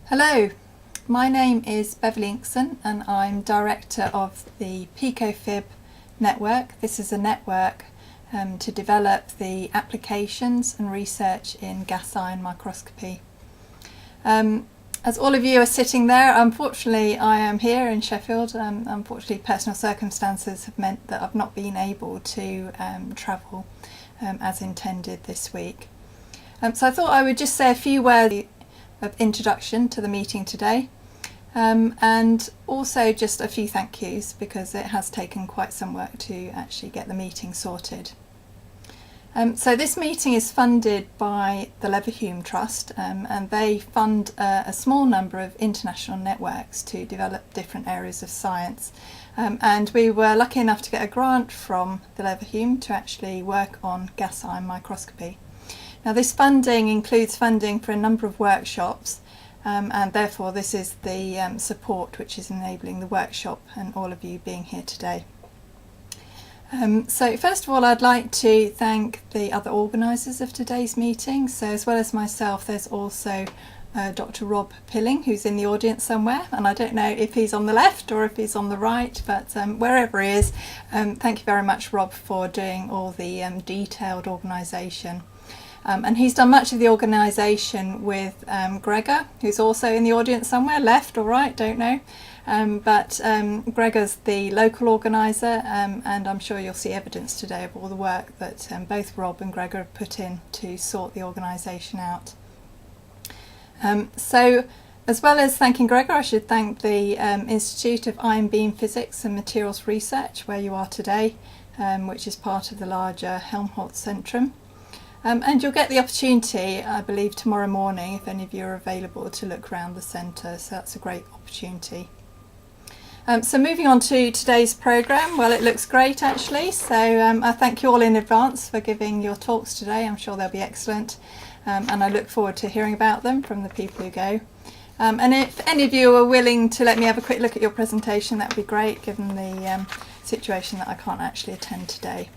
Hello, my name is Beverly Inkson and I'm Director of the PicoFIB network. This is a network to develop the applications and research in gas ion microscopy. As all of you are sitting there, unfortunately I am here in Sheffield. Unfortunately personal circumstances have meant that I've not been able to travel as intended this week. So I thought I would just say a few words of introduction to the meeting today, and also just a few thank yous because it has taken quite some work to actually get the meeting sorted. So this meeting is funded by the Leverhulme Trust, and they fund a small number of international networks to develop different areas of science, and we were lucky enough to get a grant from the Leverhulme to actually work on gas ion microscopy. Now this funding includes funding for a number of workshops, and therefore this is the support which is enabling the workshop and all of you being here today. So first of all I'd like to thank the other organisers of today's meeting. So as well as myself there's also Dr. Rob Pilling, who's in the audience somewhere, and I don't know if he's on the left or if he's on the right, but wherever he is, thank you very much Rob for doing all the detailed organisation. And he's done much of the organisation with Gregor, who's also in the audience somewhere, left or right, don't know. But Gregor's the local organiser, and I'm sure you'll see evidence today of all the work that both Rob and Gregor have put in to sort the organisation out. So as well as thanking Gregor, I should thank the Institute of Ion Beam Physics and Materials Research, where you are today, which is part of the larger Helmholtz Centrum. And you'll get the opportunity, I believe, tomorrow morning, if any of you are available, to look around the centre, so that's a great opportunity. So moving on to today's programme, well, it looks great actually, so I thank you all in advance for giving your talks today. I'm sure they'll be excellent, and I look forward to hearing about them from the people who go. And if any of you are willing to let me have a quick look at your presentation, that would be great, given the situation that I can't actually attend today.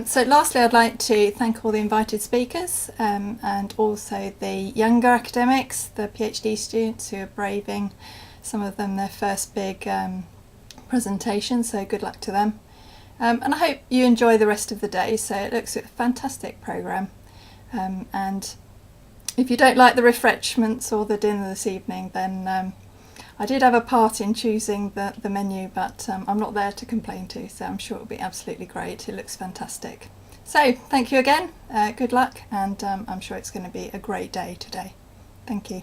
So lastly, I'd like to thank all the invited speakers, and also the younger academics, the PhD students who are braving, some of them, their first big presentation, so good luck to them. And I hope you enjoy the rest of the day, so it looks a fantastic programme. And if you don't like the refreshments or the dinner this evening, then I did have a part in choosing the menu, but I'm not there to complain to, so I'm sure it'll be absolutely great. It looks fantastic. So thank you again, good luck, and I'm sure it's going to be a great day today. Thank you.